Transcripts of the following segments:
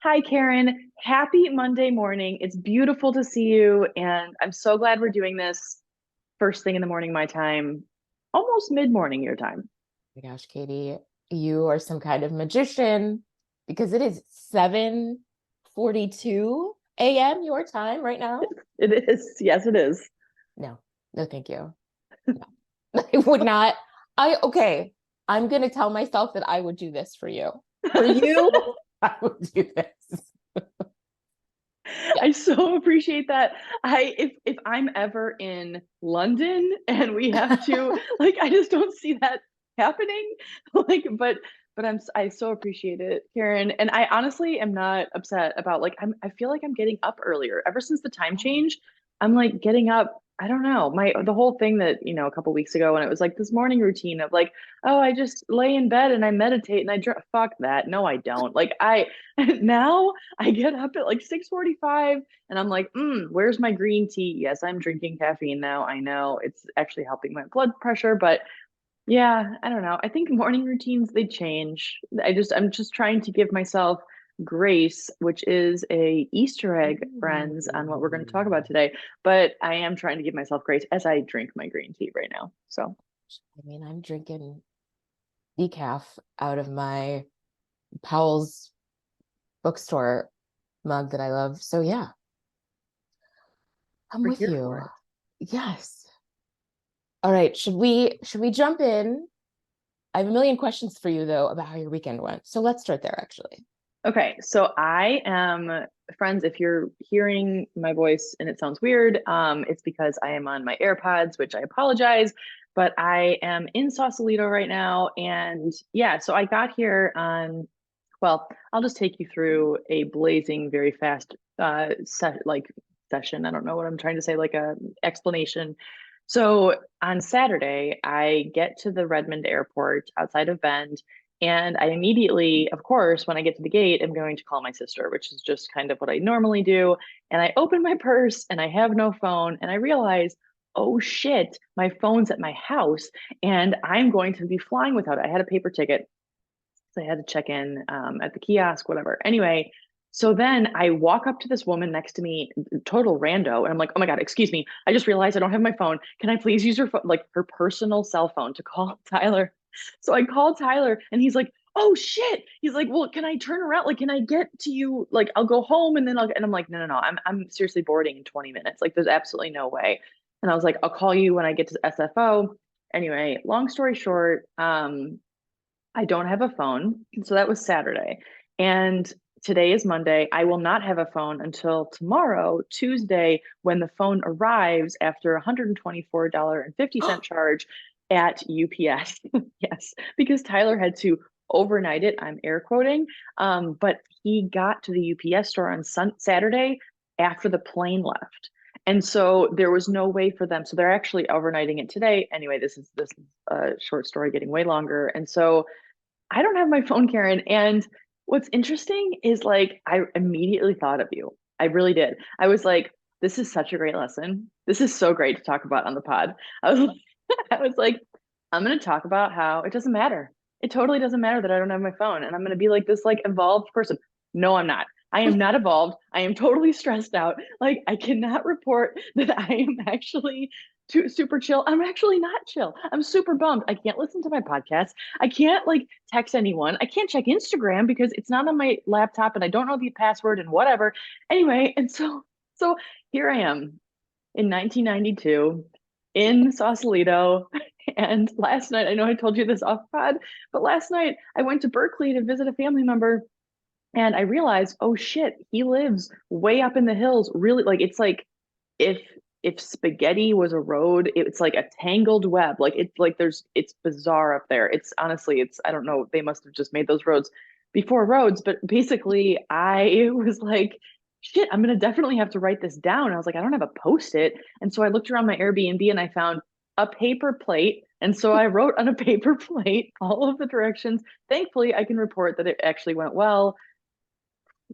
Hi, Karen. Happy Monday morning. It's beautiful to see you, and I'm so glad we're doing this first thing in the morning, my time, almost mid-morning your time. My gosh, Katie, you are some kind of magician because it is 7:42 a.m. your time right now. It is. Yes, it is. No, no, thank you. No, I would not. Okay, I'm gonna tell myself that I would do this for you. For you, I would do this. Yeah. I so appreciate that. If I'm ever in London and we have to I just don't see that happening. I so appreciate it, Karen. And I honestly am not upset about I feel like I'm getting up earlier. Ever since the time Oh, change, I'm like getting up. I don't know. The whole thing that, a couple weeks ago when it was like this morning routine of like, oh, I just lay in bed and I meditate and fuck that. No, I don't. Now I get up at like 6:45 and I'm like, where's my green tea? Yes, I'm drinking caffeine now. I know it's actually helping my blood pressure, but yeah, I don't know. I think morning routines they change. I'm just trying to give myself grace, which is a Easter egg, friends, on what we're going to talk about today. But I am trying to give myself grace as I drink my green tea right now. So I mean, I'm drinking decaf out of my Powell's bookstore mug that I love. So yeah, I'm we're with here for you. it. Yes. All right, should we jump in? I have a million questions for you though about how your weekend went. So let's start there actually. Okay, so I am friends. If you're hearing my voice and it sounds weird, it's because I am on my AirPods, which I apologize, but I am in Sausalito right now. And yeah, so I got here on, well, I'll just take you through a blazing, very fast session. I don't know what I'm trying to say, like a explanation. So on Saturday, I get to the Redmond airport outside of Bend. And I immediately, of course, when I get to the gate, am going to call my sister, which is just kind of what I normally do. And I open my purse and I have no phone. And I realize, oh shit, my phone's at my house and I'm going to be flying without it. I had a paper ticket. So I had to check in at the kiosk, whatever. Anyway, so then I walk up to this woman next to me, total rando, and I'm like, oh my God, excuse me. I just realized I don't have my phone. Can I please use her phone, like her personal cell phone to call Tyler? So I called Tyler and he's like, oh shit. He's like, well, can I turn around? Like, can I get to you? Like, I'll go home and then and I'm like, no, no, no. I'm seriously boarding in 20 minutes. Like, there's absolutely no way. And I was like, I'll call you when I get to SFO. Anyway, long story short, I don't have a phone. So that was Saturday. And today is Monday. I will not have a phone until tomorrow, Tuesday, when the phone arrives after $124.50 charge at UPS. Yes, because Tyler had to overnight it. I'm air quoting. But he got to the UPS store on Saturday after the plane left. And so there was no way for them. So they're actually overnighting it today. Anyway, this is a short story getting way longer. And so I don't have my phone, Karen. And what's interesting is like I immediately thought of you. I really did. I was like, this is such a great lesson. This is so great to talk about on the pod. I was like, I was like, I'm gonna talk about how it doesn't matter. It totally doesn't matter that I don't have my phone. And I'm gonna be like this like evolved person. No, I'm not. I am not evolved. I am totally stressed out. Like I cannot report that I am actually super chill. I'm actually not chill. I'm super bummed. I can't listen to my podcast. I can't like text anyone. I can't check Instagram because it's not on my laptop and I don't know the password and whatever. Anyway, and so here I am in 1992 in Sausalito. And last night, I know I told you this off pod, but last night I went to Berkeley to visit a family member and I realized, oh shit, he lives way up in the hills. Really, like it's like if if spaghetti was a road, it's like a tangled web. Like it's bizarre up there. It's honestly, it's I don't know, they must have just made those roads before roads, but basically I was like, shit, I'm gonna definitely have to write this down. I was like, I don't have a post-it. And so I looked around my Airbnb and I found a paper plate. And so I wrote on a paper plate all of the directions. Thankfully, I can report that it actually went well,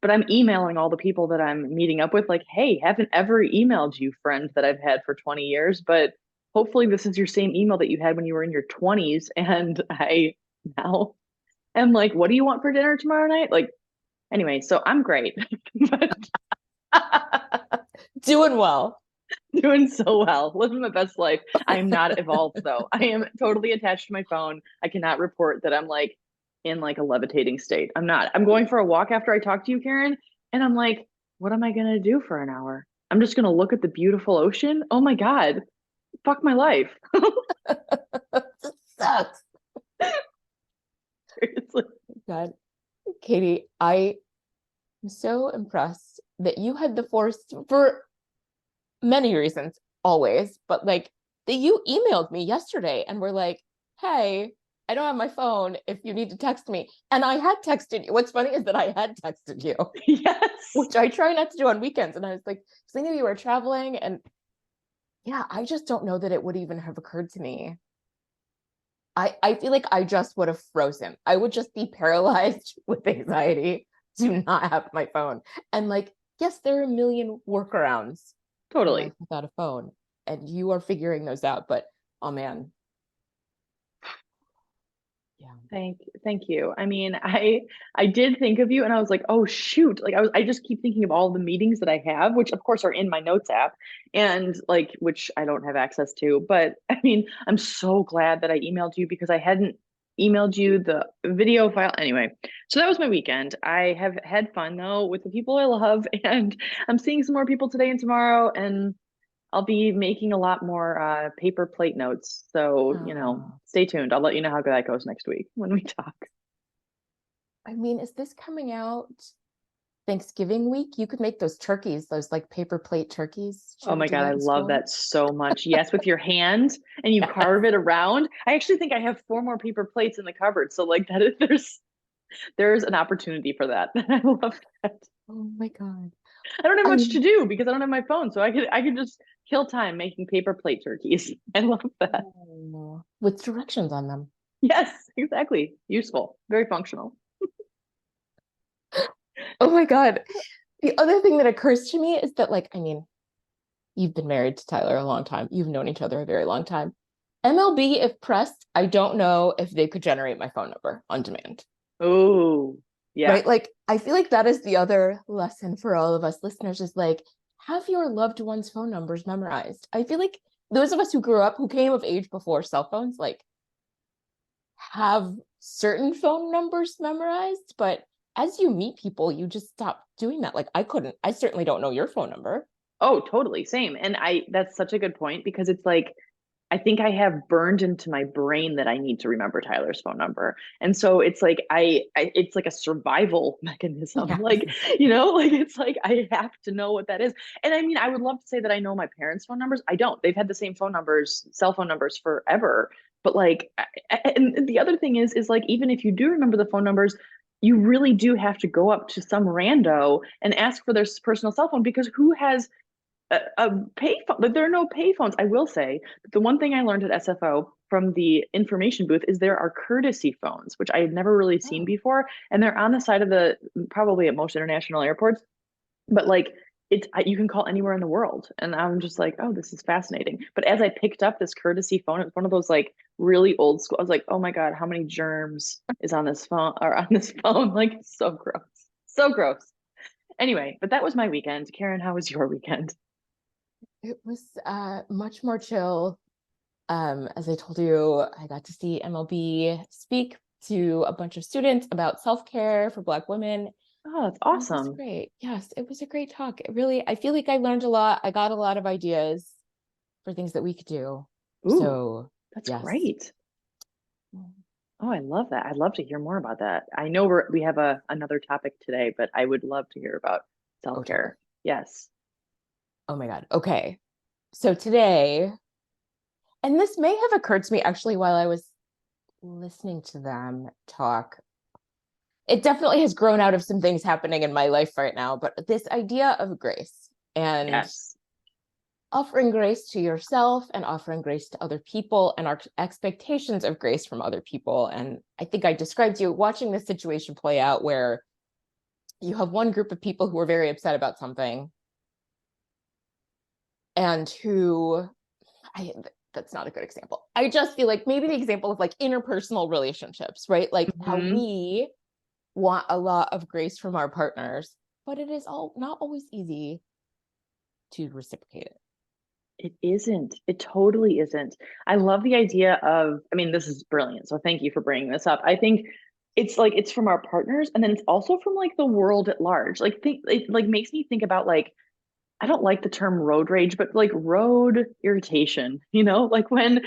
but I'm emailing all the people that I'm meeting up with, like, hey, haven't ever emailed you, friend that I've had for 20 years, but hopefully this is your same email that you had when you were in your 20s. And I now am like, what do you want for dinner tomorrow night? Like, Anyway, so I'm great, but Doing well. doing so well, living my best life. I am not evolved though. I am totally attached to my phone. I cannot report that I'm like in like a levitating state. I'm not. I'm going for a walk after I talk to you, Karen, and I'm like, what am I gonna do for an hour? I'm just gonna look at the beautiful ocean. Oh my God, fuck my life. It sucks. Seriously. God, Katie, I am so impressed that you had the force for many reasons, always, but like that you emailed me yesterday and were like, hey, I don't have my phone if you need to text me. And I had texted you. What's funny is that I had texted you, Yes. which I try not to do on weekends. And I was like, thinking you were traveling. And yeah, I just don't know that it would even have occurred to me. I feel like I just would have frozen. I would just be paralyzed with anxiety to not have my phone. And like, yes, there are a million workarounds for life Totally. without a phone, and you are figuring those out. But oh man, yeah. Thank you. I mean, I did think of you and I was like, oh shoot. Like I just keep thinking of all the meetings that I have, which of course are in my notes app and like which I don't have access to. But I mean, I'm so glad that I emailed you because I hadn't emailed you the video file anyway. So that was my weekend. I have had fun though with the people I love and I'm seeing some more people today and tomorrow and I'll be making a lot more paper plate notes. So, Oh. stay tuned. I'll let you know how that goes next week when we talk. I mean, is this coming out Thanksgiving week? You could make those turkeys, those like paper plate turkeys. Did you Oh ever my do God, that I in love school? that so much. Yes, with your hand and you Yes. carve it around. I actually think I have four more paper plates in the cupboard. So like that is there's an opportunity for that. I love that. Oh my God. I don't have I much to do because I don't have my phone. So I could just kill time making paper plate turkeys. I love that. with directions on them. Yes, exactly. Useful. Very functional. Oh my God. The other thing that occurs to me is that, like, I mean, you've been married to Tyler a long time. You've known each other a very long time. MLB, if pressed, I don't know if they could generate my phone number on demand, Oh, yeah. right? Like, I feel like that is the other lesson for all of us listeners is like, have your loved one's phone numbers memorized. I feel like those of us who grew up, who came of age before cell phones, like, have certain phone numbers memorized, but as you meet people, you just stop doing that. Like, I certainly don't know your phone number. Oh, totally. Same. And that's such a good point because it's like, I think I have burned into my brain that I need to remember Tyler's phone number. And so it's like, it's like a survival mechanism. Yes. Like, like it's like, I have to know what that is. And I mean, I would love to say that I know my parents' phone numbers. I don't. They've had the same phone numbers, cell phone numbers forever. But like, and the other thing is like, even if you do remember the phone numbers, you really do have to go up to some rando and ask for their personal cell phone because who has a payphone. But there are no payphones. I will say the one thing I learned at SFO from the information booth is there are courtesy phones, which I had never really seen Oh. before, and they're on the side of the probably at most international airports. But like you can call anywhere in the world, and I'm just like, oh, this is fascinating. But as I picked up this courtesy phone, it was one of those like really old school. I was like, oh my God, how many germs is on this phone or on this phone? Like so gross, so gross. Anyway, but that was my weekend. Karen, how was your weekend? It was much more chill. As I told you, I got to see MLB speak to a bunch of students about self-care for Black women. Oh, that's And it was awesome. great. Yes, it was a great talk. It really, I feel like I learned a lot. I got a lot of ideas for things that we could do. Ooh, So, that's yes. great. Oh, I love that. I'd love to hear more about that. I know we have another topic today, but I would love to hear about Oh, totally. self-care. Yes. Oh my God. Okay. So today, and this may have occurred to me actually while I was listening to them talk. It definitely has grown out of some things happening in my life right now, but this idea of grace and Yes. offering grace to yourself and offering grace to other people and our expectations of grace from other people. And I think I described you watching this situation play out where you have one group of people who are very upset about something and who I that's not a good example. I just feel like maybe the example of like interpersonal relationships, right? Like how Hmm. want a lot of grace from our partners, but it is all not always easy to reciprocate it. It isn't. It totally isn't. I love the idea of, I mean, this is brilliant. So thank you for bringing this up. I think it's like it's from our partners and then it's also from like the world at large. Like think it like makes me think about like I don't like the term road rage, but like road irritation, like when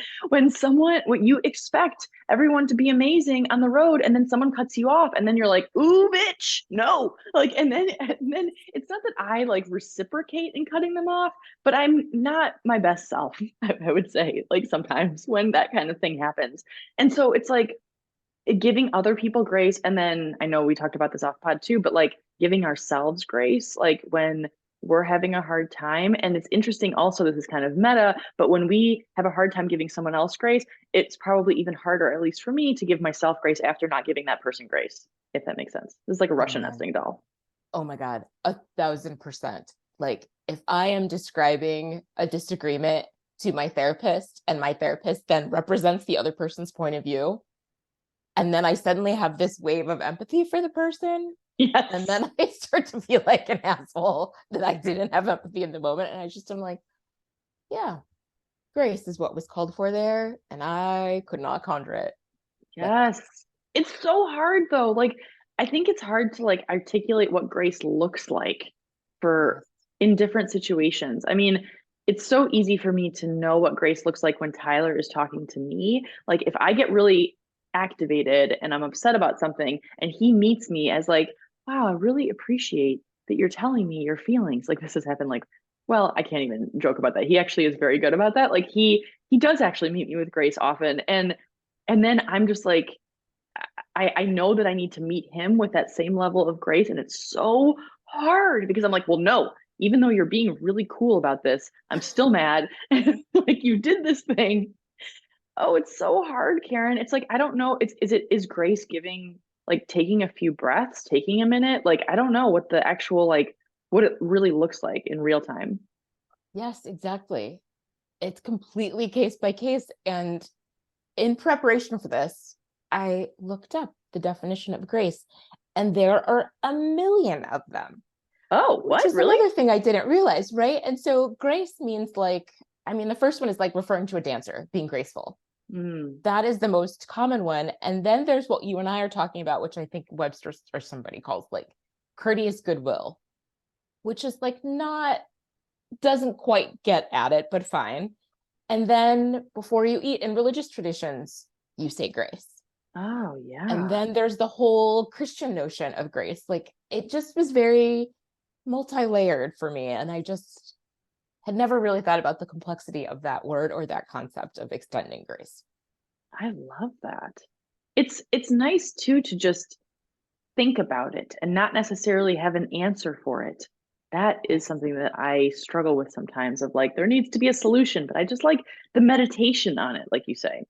someone when you expect everyone to be amazing on the road and then someone cuts you off and then you're like, ooh, bitch, no. Like and then it's not that I like reciprocate in cutting them off, but I'm not my best self, I would say, like sometimes when that kind of thing happens. And so it's like giving other people grace and then I know we talked about this off pod too, but like giving ourselves grace like when we're having a hard time. And it's interesting also, this is kind of meta, but when we have a hard time giving someone else grace, it's probably even harder, at least for me, to give myself grace after not giving that person grace, if that makes sense. This is like a Oh Russian man. nesting doll. Oh my God. 1,000%. Like if I am describing a disagreement to my therapist and my therapist then represents the other person's point of view, and then I suddenly have this wave of empathy for the person, and Yes. then I start to feel like an asshole that I didn't have empathy in the moment. And I just am like, yeah, grace is what was called for there, and I could not conjure it. But Yes. It's so hard though. Like I think it's hard to like articulate what grace looks like for yes, in different situations. I mean, it's so easy for me to know what grace looks like when Tyler is talking to me. Like if I get really activated and I'm upset about something and he meets me as like, wow, I really appreciate that you're telling me your feelings. Like this has happened like, well, I can't even joke about that. He actually is very good about that. Like he does actually meet me with grace often. And then I'm just like, I know that I need to meet him with that same level of grace. And it's so hard because I'm like, well, no, even though you're being really cool about this, I'm still mad. Like you did this thing. Oh, it's so hard, Karen. It's like, I don't know. Is grace giving, like taking a few breaths, taking a minute? Like, I don't know what the actual, like, what it really looks like in real time. yes, exactly. It's completely case by case. And in preparation for this, I looked up the definition of grace, and there are a million of them, Oh, which what? is Really? another thing I didn't realize, right? And so grace means like, I mean, the first one is like referring to a dancer being graceful. Mm. That is the most common one. And then there's what you and I are talking about, which I think Webster or somebody calls like courteous goodwill, which is like not, doesn't quite get at it, but fine. And then before you eat in religious traditions, you say grace. Oh, And yeah. then there's the whole Christian notion of grace. Like it just was very multi-layered for me. And I just had never really thought about the complexity of that word or that concept of extending grace. I love that. It's nice too to just think about it and not necessarily have an answer for it. That is Yes. something that I struggle with sometimes of like there needs to be a solution, but I just like the meditation on it, like you say.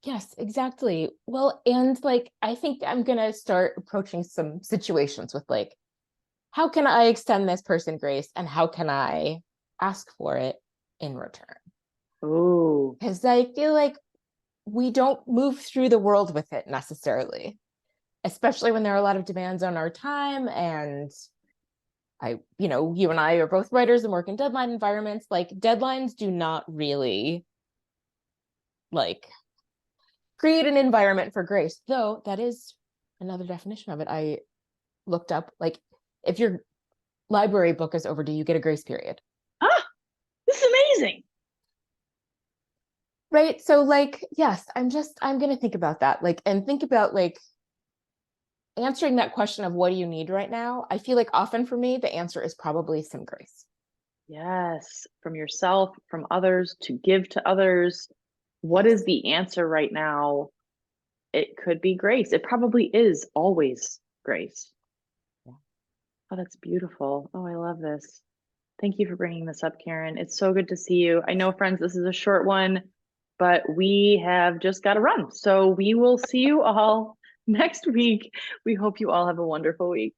Yes, exactly. Well, and like I think I'm gonna start approaching some situations with like, how can I extend this person grace and how can I ask for it in return? Oh, Because I feel like we don't move through the world with it necessarily, especially when there are a lot of demands on our time. And you and I are both writers and work in deadline environments. Like deadlines do not really like create an environment for grace, though that is another definition of it. I looked up like if your library book is overdue, you get a grace period. ah, this is amazing. Right. So like, yes, I'm gonna think about that. Like and think about like answering that question of what do you need right now? I feel like often for me, the answer is probably some grace. Yes, from yourself, from others to give to others. What is Yes. the answer right now? It could be grace. It probably is always grace. Yeah. Oh, that's beautiful. Oh, I love this. Thank you for bringing this up, Karen. It's so good to see you. I know, friends, this is a short one, but we have just got to run. So we will see you all next week. We hope you all have a wonderful week.